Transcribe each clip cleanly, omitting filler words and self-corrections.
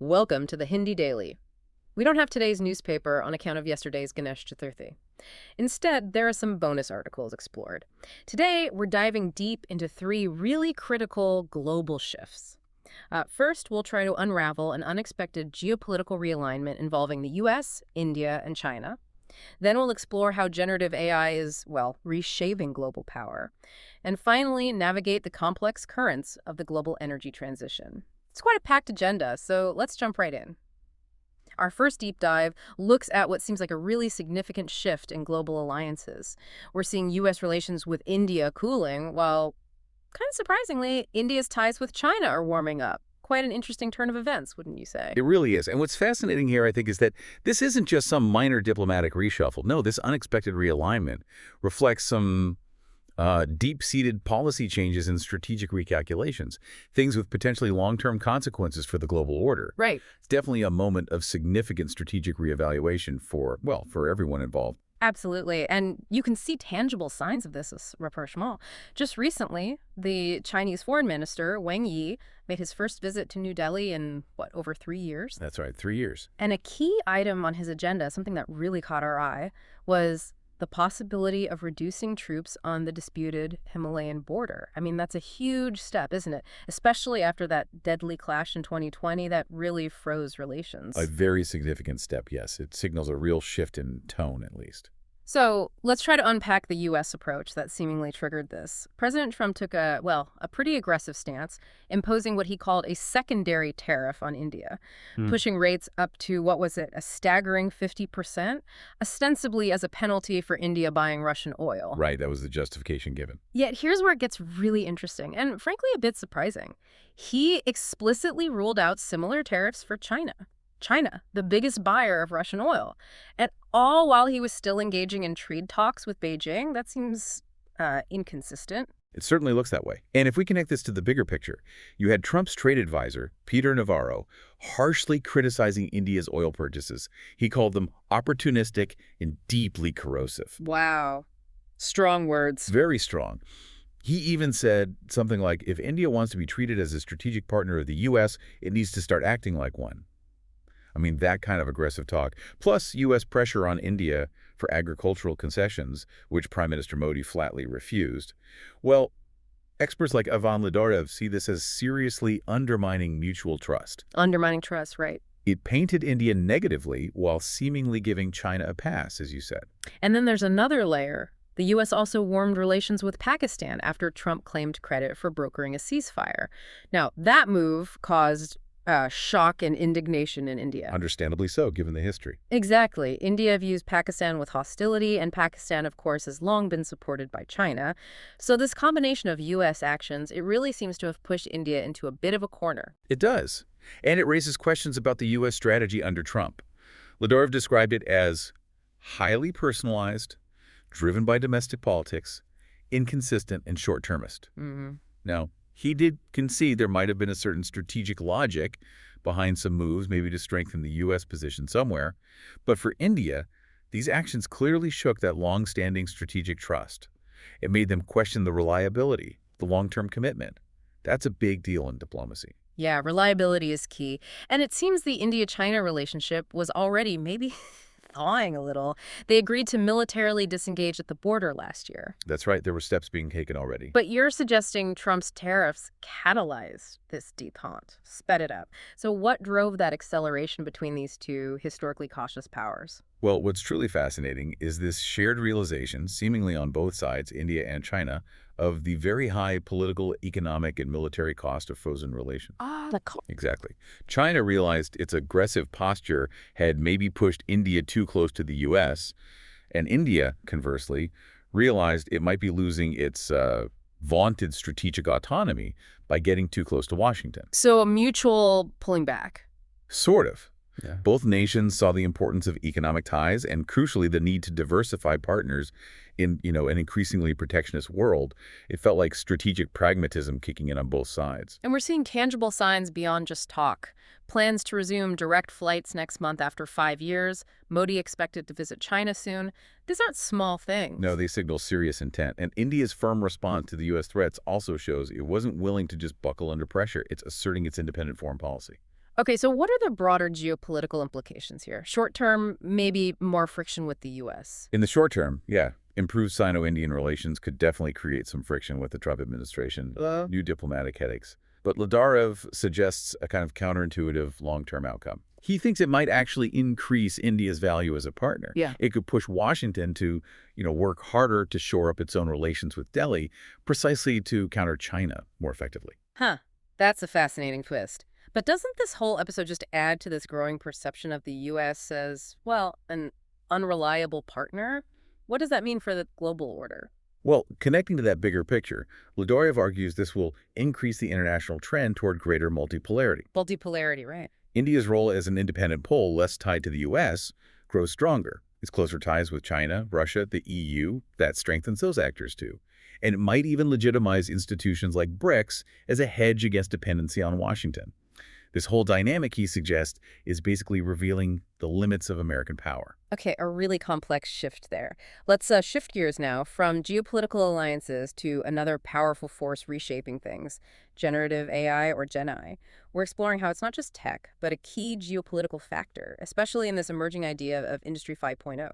Welcome to the Hindi Daily. We don't have today's newspaper on account of yesterday's Ganesh Chaturthi. Instead, there are some bonus articles explored. Today, we're diving deep into three really critical global shifts. First, we'll try to unravel an unexpected geopolitical realignment involving the US, India, and China. Then we'll explore how generative AI is, well, reshaping global power. And finally, navigate the complex currents of the global energy transition. It's quite a packed agenda, so let's jump right in. Our first deep dive looks at what seems like a really significant shift in global alliances. We're seeing U.S. relations with India cooling, while, kind of surprisingly, India's ties with China are warming up. Quite an interesting turn of events, wouldn't you say? It really is. And what's fascinating here, I think, is that this isn't just some minor diplomatic reshuffle. No, this unexpected realignment reflects some deep-seated policy changes and strategic recalculations, things with potentially long-term consequences for the global order. Right. It's definitely a moment of significant strategic reevaluation for everyone involved. Absolutely. And you can see tangible signs of this rapprochement. Just recently, the Chinese foreign minister, Wang Yi, made his first visit to New Delhi in, over 3 years? That's right, 3 years. And a key item on his agenda, something that really caught our eye, was the possibility of reducing troops on the disputed Himalayan border. I mean, that's a huge step, isn't it? Especially after that deadly clash in 2020 that really froze relations. A very significant step, yes. It signals a real shift in tone, at least. So let's try to unpack the U.S. approach that seemingly triggered this. President Trump took a pretty aggressive stance, imposing what he called a secondary tariff on India, pushing rates up to, a staggering 50%, ostensibly as a penalty for India buying Russian oil. Right, that was the justification given. Yet here's where it gets really interesting and frankly a bit surprising. He explicitly ruled out similar tariffs for China. China, the biggest buyer of Russian oil. And all while he was still engaging in trade talks with Beijing. That seems inconsistent. It certainly looks that way. And if we connect this to the bigger picture, you had Trump's trade advisor, Peter Navarro, harshly criticizing India's oil purchases. He called them opportunistic and deeply corrosive. Wow. Strong words. Very strong. He even said something like, if India wants to be treated as a strategic partner of the U.S., it needs to start acting like one. I mean, that kind of aggressive talk, plus U.S. pressure on India for agricultural concessions, which Prime Minister Modi flatly refused. Well, experts like Ivan Lazarev see this as seriously undermining mutual trust. Undermining trust, right. It painted India negatively while seemingly giving China a pass, as you said. And then there's another layer. The U.S. also warmed relations with Pakistan after Trump claimed credit for brokering a ceasefire. Now, that move caused shock and indignation in India. Understandably so, given the history. Exactly. India views Pakistan with hostility, and Pakistan, of course, has long been supported by China. So this combination of U.S. actions, it really seems to have pushed India into a bit of a corner. It does. And it raises questions about the U.S. strategy under Trump. Lazarev described it as highly personalized, driven by domestic politics, inconsistent, and short-termist. Now, he did concede there might have been a certain strategic logic behind some moves, maybe to strengthen the U.S. position somewhere. But for India, these actions clearly shook that long-standing strategic trust. It made them question the reliability, the long-term commitment. That's a big deal in diplomacy. Yeah, reliability is key. And it seems the India-China relationship was already maybe thawing a little. They agreed to militarily disengage at the border last year. That's right. There were steps being taken already. But you're suggesting Trump's tariffs catalyzed this détente, sped it up. So what drove that acceleration between these two historically cautious powers? Well, what's truly fascinating is this shared realization, seemingly on both sides, India and China, of the very high political, economic, and military cost of frozen relations. Exactly. China realized its aggressive posture had maybe pushed India too close to the U.S., and India, conversely, realized it might be losing its vaunted strategic autonomy by getting too close to Washington. So a mutual pulling back. Sort of. Yeah. Both nations saw the importance of economic ties and, crucially, the need to diversify partners in, an increasingly protectionist world. It felt like strategic pragmatism kicking in on both sides. And we're seeing tangible signs beyond just talk. Plans to resume direct flights next month after 5 years. Modi expected to visit China soon. These aren't small things. No, they signal serious intent. And India's firm response to the U.S. threats also shows it wasn't willing to just buckle under pressure. It's asserting its independent foreign policy. Okay, so what are the broader geopolitical implications here? Short term, maybe more friction with the U.S. In the short term, yeah, improved Sino-Indian relations could definitely create some friction with the Trump administration, new diplomatic headaches. But Lazarev suggests a kind of counterintuitive long-term outcome. He thinks it might actually increase India's value as a partner. Yeah. It could push Washington to, work harder to shore up its own relations with Delhi, precisely to counter China more effectively. Huh. That's a fascinating twist. But doesn't this whole episode just add to this growing perception of the U.S. as, well, an unreliable partner? What does that mean for the global order? Well, connecting to that bigger picture, Lazarev argues this will increase the international trend toward greater multipolarity. Multipolarity, right? India's role as an independent pole, less tied to the U.S., grows stronger. Its closer ties with China, Russia, the EU, that strengthens those actors too. And it might even legitimize institutions like BRICS as a hedge against dependency on Washington. This whole dynamic, he suggests, is basically revealing the limits of American power. Okay, a really complex shift there. Let's shift gears now from geopolitical alliances to another powerful force reshaping things, generative AI or Gen I. We're exploring how it's not just tech, but a key geopolitical factor, especially in this emerging idea of Industry 5.0.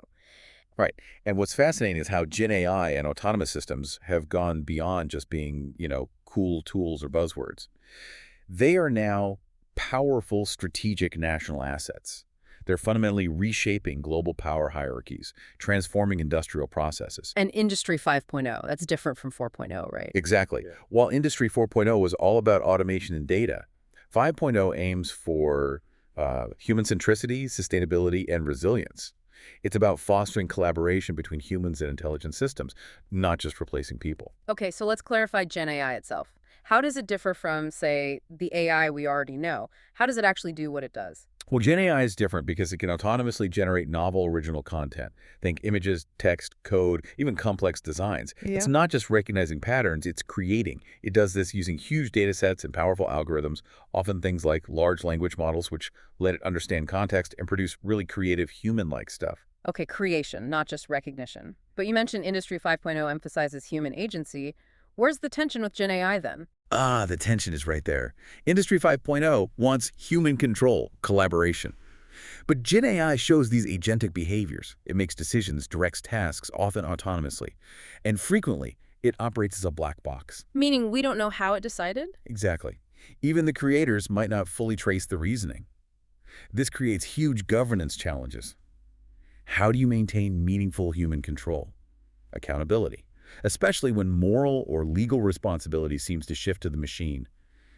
Right. And what's fascinating is how Gen AI and autonomous systems have gone beyond just being, cool tools or buzzwords. They are now powerful strategic national assets. They're fundamentally reshaping global power hierarchies, transforming industrial processes. And Industry 5.0, that's different from 4.0, right? Exactly. Yeah. While Industry 4.0 was all about automation and data, 5.0 aims for human centricity, sustainability, and resilience. It's about fostering collaboration between humans and intelligent systems, not just replacing people. Okay, so let's clarify Gen AI itself. How does it differ from, say, the AI we already know? How does it actually do what it does? Well, Gen AI is different because it can autonomously generate novel original content. Think images, text, code, even complex designs. Yeah. It's not just recognizing patterns, it's creating. It does this using huge data sets and powerful algorithms, often things like large language models, which let it understand context and produce really creative human-like stuff. Okay, creation, not just recognition. But you mentioned Industry 5.0 emphasizes human agency. Where's the tension with Gen AI then? The tension is right there. Industry 5.0 wants human control, collaboration. But Gen AI shows these agentic behaviors. It makes decisions, directs tasks, often autonomously. And frequently, it operates as a black box. Meaning we don't know how it decided? Exactly. Even the creators might not fully trace the reasoning. This creates huge governance challenges. How do you maintain meaningful human control? Accountability. Especially when moral or legal responsibility seems to shift to the machine.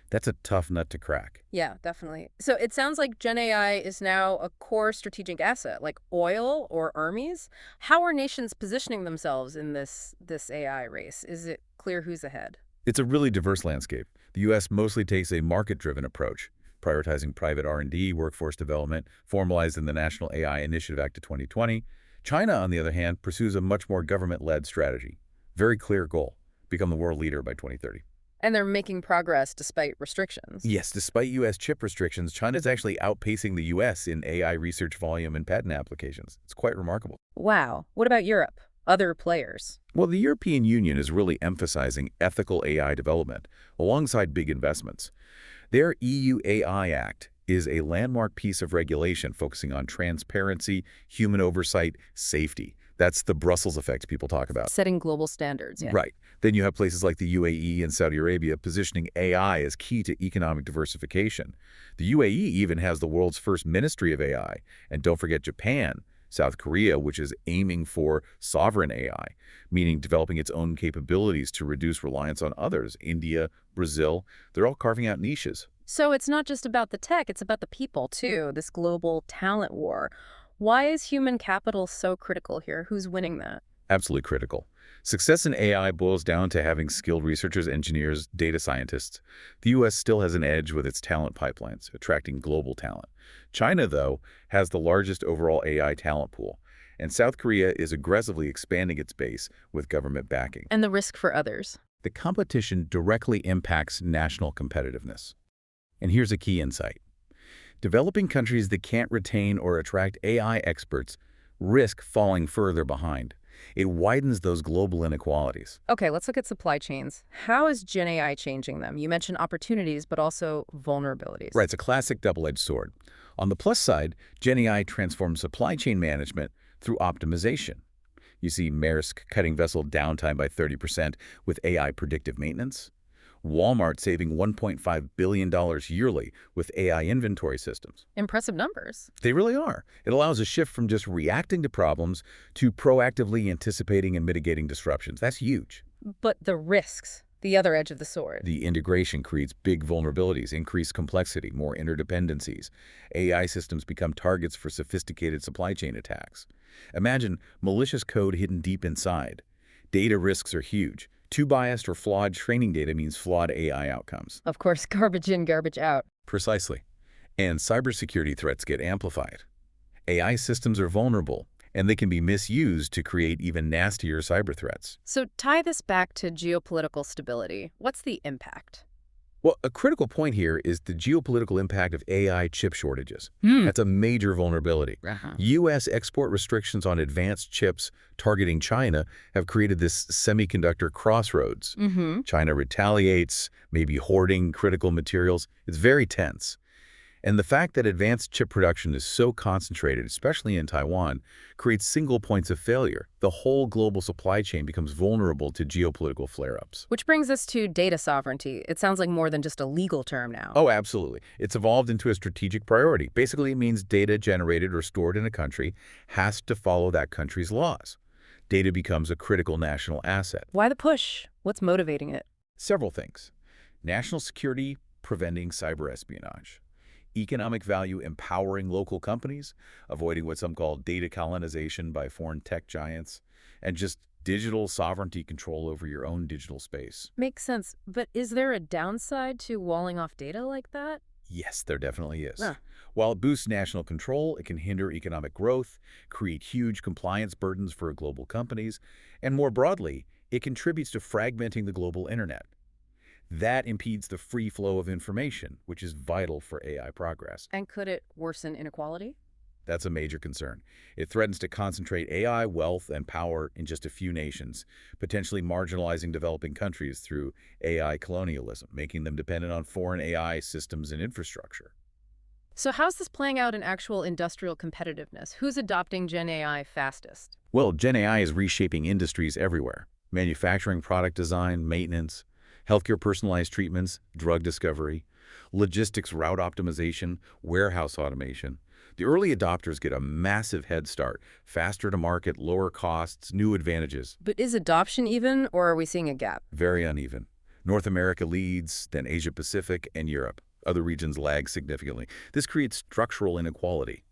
That's a tough nut to crack. Yeah, definitely. So it sounds like Gen AI is now a core strategic asset, like oil or armies. How are nations positioning themselves in this AI race? Is it clear who's ahead? It's a really diverse landscape. The U.S. mostly takes a market-driven approach, prioritizing private R&D, workforce development, formalized in the National AI Initiative Act of 2020. China, on the other hand, pursues a much more government-led strategy. Very clear goal, become the world leader by 2030. And they're making progress despite restrictions. Yes, despite U.S. chip restrictions, China's actually outpacing the U.S. in AI research volume and patent applications. It's quite remarkable. Wow. What about Europe? Other players? Well, the European Union is really emphasizing ethical AI development alongside big investments. Their EU AI Act is a landmark piece of regulation focusing on transparency, human oversight, safety. That's the Brussels effect people talk about. Setting global standards, yeah. Right. Then you have places like the UAE and Saudi Arabia positioning AI as key to economic diversification. The UAE even has the world's first ministry of AI. And don't forget Japan, South Korea, which is aiming for sovereign AI, meaning developing its own capabilities to reduce reliance on others. India, Brazil, they're all carving out niches. So it's not just about the tech, it's about the people, too, this global talent war. Why is human capital so critical here? Who's winning that? Absolutely critical. Success in AI boils down to having skilled researchers, engineers, data scientists. The U.S. still has an edge with its talent pipelines, attracting global talent. China, though, has the largest overall AI talent pool, and South Korea is aggressively expanding its base with government backing. And the risk for others? The competition directly impacts national competitiveness. And here's a key insight. Developing countries that can't retain or attract AI experts risk falling further behind. It widens those global inequalities. Okay, let's look at supply chains. How is Gen AI changing them? You mentioned opportunities, but also vulnerabilities. Right, it's a classic double-edged sword. On the plus side, Gen AI transforms supply chain management through optimization. You see Maersk cutting vessel downtime by 30% with AI predictive maintenance. Walmart saving $1.5 billion yearly with AI inventory systems. Impressive numbers. They really are. It allows a shift from just reacting to problems to proactively anticipating and mitigating disruptions. That's huge. But the risks, the other edge of the sword. The integration creates big vulnerabilities, increased complexity, more interdependencies. AI systems become targets for sophisticated supply chain attacks. Imagine malicious code hidden deep inside. Data risks are huge. Too biased or flawed training data means flawed AI outcomes. Of course, garbage in, garbage out. Precisely. And cybersecurity threats get amplified. AI systems are vulnerable, and they can be misused to create even nastier cyber threats. So tie this back to geopolitical stability. What's the impact? Well, a critical point here is the geopolitical impact of AI chip shortages. Hmm. That's a major vulnerability. U.S. export restrictions on advanced chips targeting China have created this semiconductor crossroads. China retaliates, maybe hoarding critical materials. It's very tense. And the fact that advanced chip production is so concentrated, especially in Taiwan, creates single points of failure. The whole global supply chain becomes vulnerable to geopolitical flare-ups. Which brings us to data sovereignty. It sounds like more than just a legal term now. Oh, absolutely. It's evolved into a strategic priority. Basically, it means data generated or stored in a country has to follow that country's laws. Data becomes a critical national asset. Why the push? What's motivating it? Several things. National security, preventing cyber espionage. Economic value, empowering local companies, avoiding what some call data colonization by foreign tech giants, and just digital sovereignty, control over your own digital space. Makes sense. But is there a downside to walling off data like that? Yes, there definitely is. Ah. While it boosts national control, it can hinder economic growth, create huge compliance burdens for global companies, and more broadly, it contributes to fragmenting the global internet. That impedes the free flow of information, which is vital for AI progress. And could it worsen inequality? That's a major concern. It threatens to concentrate AI, wealth, and power in just a few nations, potentially marginalizing developing countries through AI colonialism, making them dependent on foreign AI systems and infrastructure. So how's this playing out in actual industrial competitiveness? Who's adopting Gen AI fastest? Well, Gen AI is reshaping industries everywhere. Manufacturing, product design, maintenance, healthcare personalized treatments, drug discovery, logistics route optimization, warehouse automation. The early adopters get a massive head start, faster to market, lower costs, new advantages. But is adoption even, or are we seeing a gap? Very uneven. North America leads, then Asia Pacific and Europe. Other regions lag significantly. This creates structural inequality.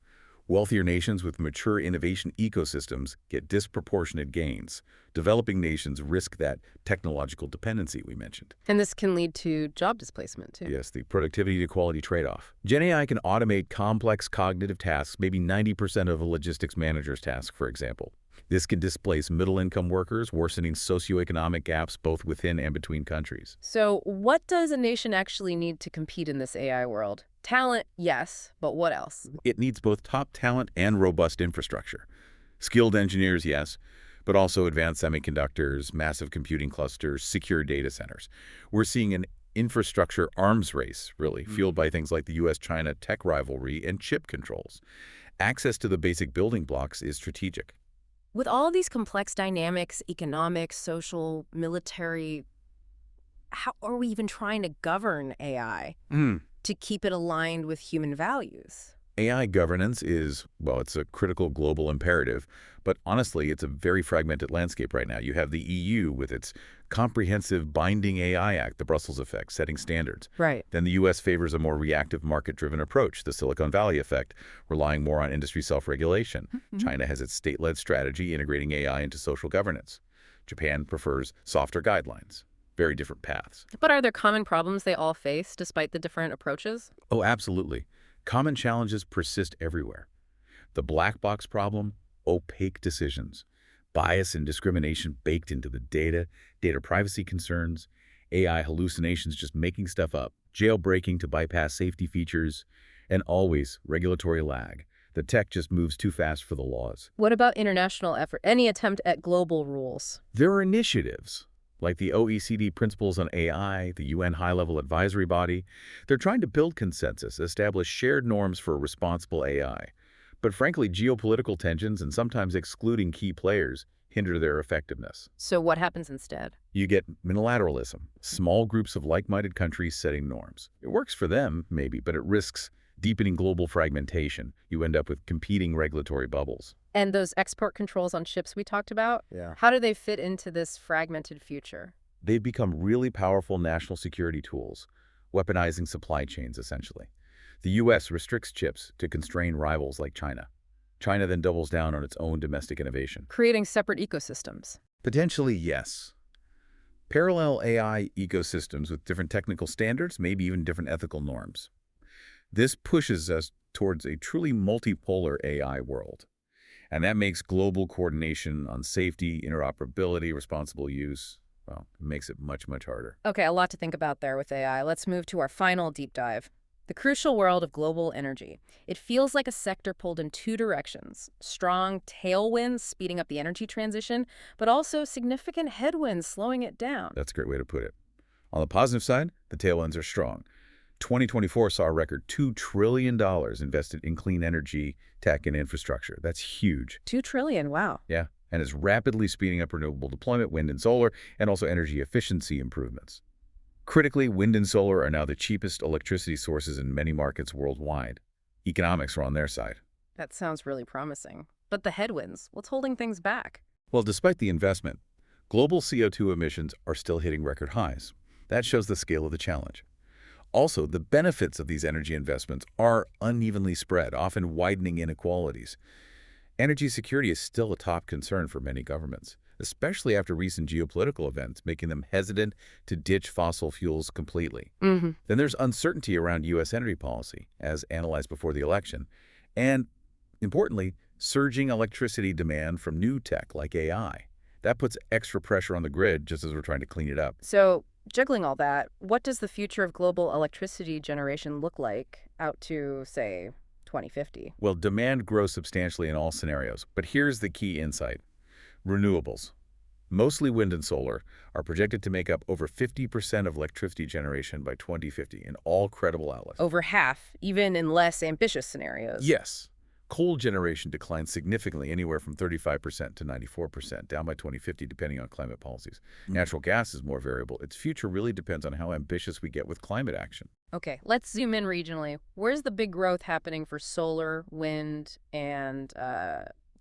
Wealthier nations with mature innovation ecosystems get disproportionate gains. Developing nations risk that technological dependency we mentioned. And this can lead to job displacement, too. Yes, the productivity to quality trade-off. Gen AI can automate complex cognitive tasks, maybe 90% of a logistics manager's task, for example. This can displace middle-income workers, worsening socioeconomic gaps both within and between countries. So what does a nation actually need to compete in this AI world? Talent, yes, but what else? It needs both top talent and robust infrastructure. Skilled engineers, yes, but also advanced semiconductors, massive computing clusters, secure data centers. We're seeing an infrastructure arms race, really, fueled by things like the U.S.-China tech rivalry and chip controls. Access to the basic building blocks is strategic. With all these complex dynamics, economic, social, military, how are we even trying to govern AI to keep it aligned with human values? AI governance is, well, it's a critical global imperative, but honestly, it's a very fragmented landscape right now. You have the EU with its comprehensive Binding AI Act, the Brussels effect, setting standards. Right. Then the U.S. favors a more reactive market-driven approach, the Silicon Valley effect, relying more on industry self-regulation. China has its state-led strategy integrating AI into social governance. Japan prefers softer guidelines. Very different paths. But are there common problems they all face despite the different approaches? Oh, absolutely. Common challenges persist everywhere. The black box problem, opaque decisions, bias and discrimination baked into the data privacy concerns, AI hallucinations just making stuff up, jailbreaking to bypass safety features, and always regulatory lag. The tech just moves too fast for the laws. What about international effort? Any attempt at global rules? There are initiatives, like the OECD Principles on AI, the UN High-Level Advisory Body. They're trying to build consensus, establish shared norms for responsible AI. But frankly, geopolitical tensions and sometimes excluding key players hinder their effectiveness. So what happens instead? You get unilateralism, small groups of like-minded countries setting norms. It works for them, maybe, but it risks deepening global fragmentation. You end up with competing regulatory bubbles. And those export controls on ships we talked about? Yeah. How do they fit into this fragmented future? They've become really powerful national security tools, weaponizing supply chains, essentially. The U.S. restricts chips to constrain rivals like China. China then doubles down on its own domestic innovation. Creating separate ecosystems. Potentially, yes. Parallel AI ecosystems with different technical standards, maybe even different ethical norms. This pushes us towards a truly multipolar AI world. And that makes global coordination on safety, interoperability, responsible use, well, it makes it much, much harder. Okay, a lot to think about there with AI. Let's move to our final deep dive. The crucial world of global energy. It feels like a sector pulled in two directions. Strong tailwinds speeding up the energy transition, but also significant headwinds slowing it down. That's a great way to put it. On the positive side, the tailwinds are strong. 2024 saw a record $2 trillion invested in clean energy, tech, and infrastructure. That's huge. $2 trillion, wow. Yeah, and is rapidly speeding up renewable deployment, wind and solar, and also energy efficiency improvements. Critically, wind and solar are now the cheapest electricity sources in many markets worldwide. Economics are on their side. That sounds really promising. But the headwinds, what's holding things back? Well, despite the investment, global CO2 emissions are still hitting record highs. That shows the scale of the challenge. Also, the benefits of these energy investments are unevenly spread, often widening inequalities. Energy security is still a top concern for many governments, especially after recent geopolitical events, making them hesitant to ditch fossil fuels completely. Then there's uncertainty around U.S. energy policy, as analyzed before the election, and, importantly, surging electricity demand from new tech like AI. That puts extra pressure on the grid just as we're trying to clean it up. So, juggling all that, what does the future of global electricity generation look like out to, say, 2050? Well, demand grows substantially in all scenarios, but here's the key insight. Renewables, mostly wind and solar, are projected to make up over 50% of electricity generation by 2050 in all credible outlets. Over half, even in less ambitious scenarios. Yes. Coal generation declines significantly, anywhere from 35% to 94%, down by 2050, depending on climate policies. Natural gas is more variable. Its future really depends on how ambitious we get with climate action. Okay, let's zoom in regionally. Where's the big growth happening for solar, wind, and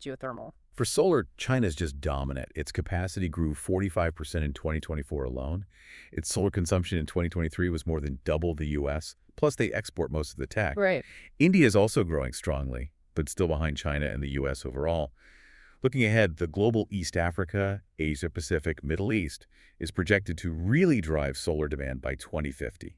geothermal? For solar, China's just dominant. Its capacity grew 45% in 2024 alone. Its solar consumption in 2023 was more than double the U.S., plus they export most of the tech. Right. India is also growing strongly, but still behind China and the U.S. overall. Looking ahead, the global East Africa, Asia-Pacific, Middle East is projected to really drive solar demand by 2050.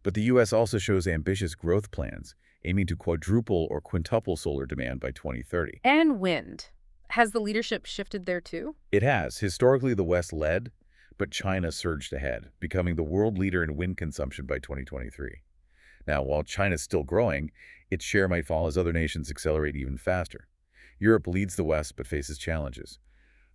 But the U.S. also shows ambitious growth plans, aiming to quadruple or quintuple solar demand by 2030. And wind. Has the leadership shifted there too? It has. Historically, the West led, but China surged ahead, becoming the world leader in wind consumption by 2023. Now, while China's still growing, its share might fall as other nations accelerate even faster. Europe leads the West but faces challenges.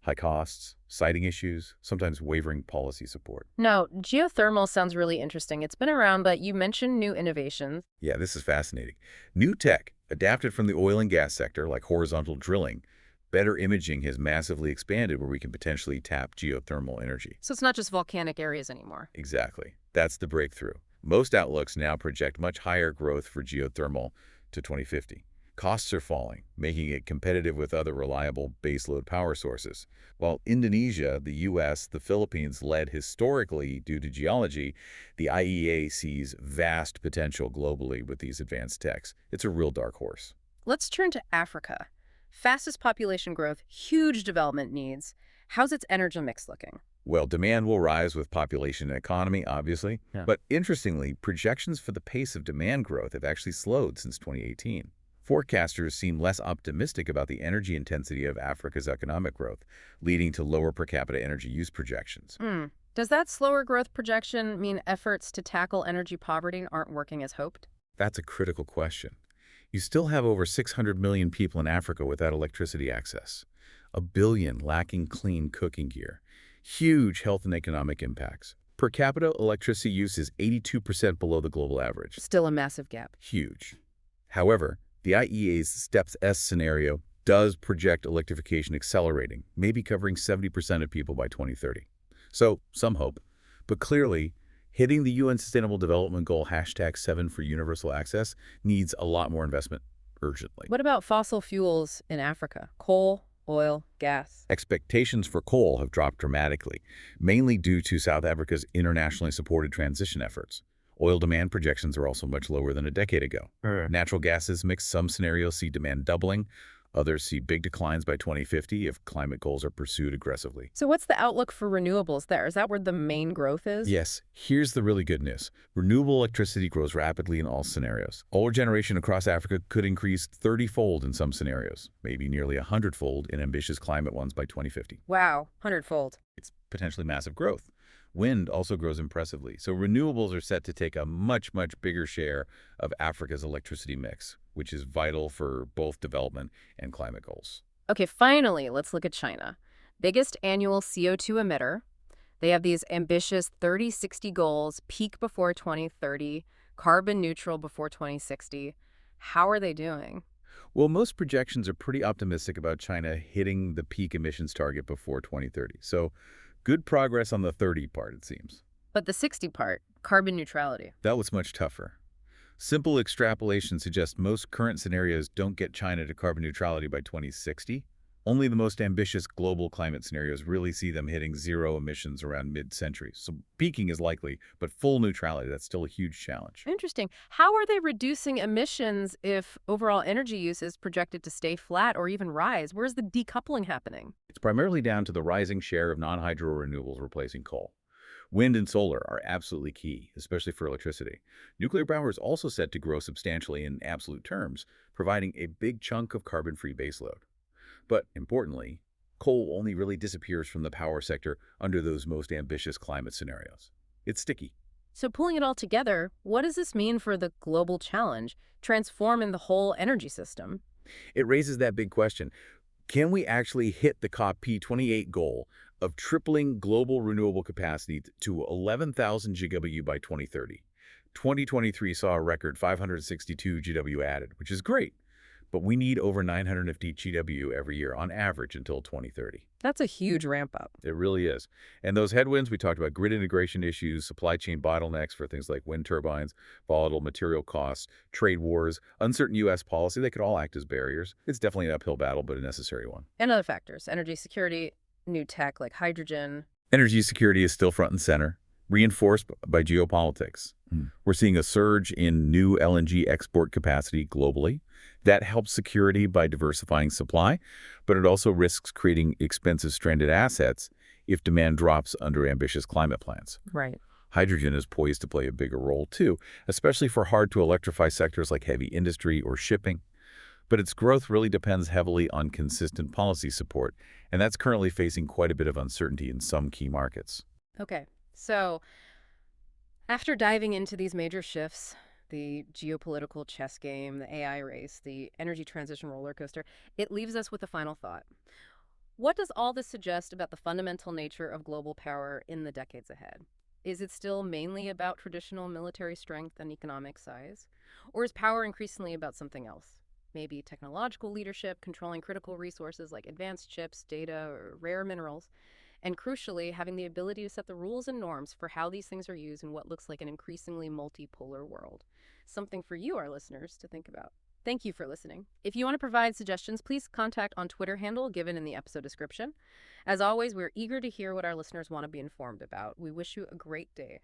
High costs, siting issues, sometimes wavering policy support. No, geothermal sounds really interesting. It's been around, but you mentioned new innovations. Yeah, this is fascinating. New tech, adapted from the oil and gas sector, like horizontal drilling, better imaging has massively expanded where we can potentially tap geothermal energy. So it's not just volcanic areas anymore. Exactly. That's the breakthrough. Most outlooks now project much higher growth for geothermal to 2050. Costs are falling, making it competitive with other reliable baseload power sources. While Indonesia, the U.S., the Philippines led historically due to geology, the IEA sees vast potential globally with these advanced techs. It's a real dark horse. Let's turn to Africa. Fastest population growth, huge development needs. How's its energy mix looking? Well, demand will rise with population and economy, obviously. Yeah. But interestingly, projections for the pace of demand growth have actually slowed since 2018. Forecasters seem less optimistic about the energy intensity of Africa's economic growth, leading to lower per capita energy use projections. Does that slower growth projection mean efforts to tackle energy poverty aren't working as hoped? That's a critical question. You still have over 600 million people in Africa without electricity access, a billion lacking clean cooking gear, huge health and economic impacts. Per capita, electricity use is 82% below the global average. Still a massive gap. Huge. However, the IEA's Steps S scenario does project electrification accelerating, maybe covering 70% of people by 2030. So, some hope. But clearly, hitting the UN Sustainable Development Goal #7 for universal access needs a lot more investment urgently. What about fossil fuels in Africa? Coal, oil, gas? Expectations for coal have dropped dramatically, mainly due to South Africa's internationally supported transition efforts. Oil demand projections are also much lower than a decade ago. Natural gases mix. Some scenarios see demand doubling. Others see big declines by 2050 if climate goals are pursued aggressively. So what's the outlook for renewables there? Is that where the main growth is? Yes, here's the really good news. Renewable electricity grows rapidly in all scenarios. Solar generation across Africa could increase 30-fold in some scenarios, maybe nearly 100-fold in ambitious climate ones by 2050. Wow, 100-fold. It's potentially massive growth. Wind also grows impressively, so renewables are set to take a much, much bigger share of Africa's electricity mix, which is vital for both development and climate goals. Okay, finally, let's look at China. Biggest annual CO2 emitter. They have these ambitious 30-60 goals, peak before 2030, carbon neutral before 2060. How are they doing? Well, most projections are pretty optimistic about China hitting the peak emissions target before 2030, so good progress on the 30 part, it seems. But the 60 part, carbon neutrality. That was much tougher. Simple extrapolation suggests most current scenarios don't get China to carbon neutrality by 2060. Only the most ambitious global climate scenarios really see them hitting zero emissions around mid-century. So peaking is likely, but full neutrality, that's still a huge challenge. Interesting. How are they reducing emissions if overall energy use is projected to stay flat or even rise? Where's the decoupling happening? It's primarily down to the rising share of non-hydro renewables replacing coal. Wind and solar are absolutely key, especially for electricity. Nuclear power is also set to grow substantially in absolute terms, providing a big chunk of carbon-free baseload. But importantly, coal only really disappears from the power sector under those most ambitious climate scenarios. It's sticky. So pulling it all together, what does this mean for the global challenge, transforming the whole energy system? It raises that big question. Can we actually hit the COP28 goal of tripling global renewable capacity to 11,000 GW by 2030? 2023 saw a record 562 GW added, which is great, but we need over 950 GW every year on average until 2030. That's a huge ramp up. It really is. And those headwinds, we talked about grid integration issues, supply chain bottlenecks for things like wind turbines, volatile material costs, trade wars, uncertain U.S. policy, they could all act as barriers. It's definitely an uphill battle, but a necessary one. And other factors, energy security, new tech like hydrogen. Energy security is still front and center, reinforced by geopolitics. We're seeing a surge in new LNG export capacity globally. That helps security by diversifying supply, but it also risks creating expensive stranded assets if demand drops under ambitious climate plans. Right. Hydrogen is poised to play a bigger role too, especially for hard-to-electrify sectors like heavy industry or shipping. But its growth really depends heavily on consistent policy support, and that's currently facing quite a bit of uncertainty in some key markets. Okay, so after diving into these major shifts, the geopolitical chess game, the AI race, the energy transition roller coaster, it leaves us with a final thought. What does all this suggest about the fundamental nature of global power in the decades ahead? Is it still mainly about traditional military strength and economic size? Or is power increasingly about something else? Maybe technological leadership, controlling critical resources like advanced chips, data, or rare minerals, and crucially, having the ability to set the rules and norms for how these things are used in what looks like an increasingly multipolar world. Something for you, our listeners, to think about. Thank you for listening. If you want to provide suggestions, please contact on Twitter handle given in the episode description. As always, we're eager to hear what our listeners want to be informed about. We wish you a great day.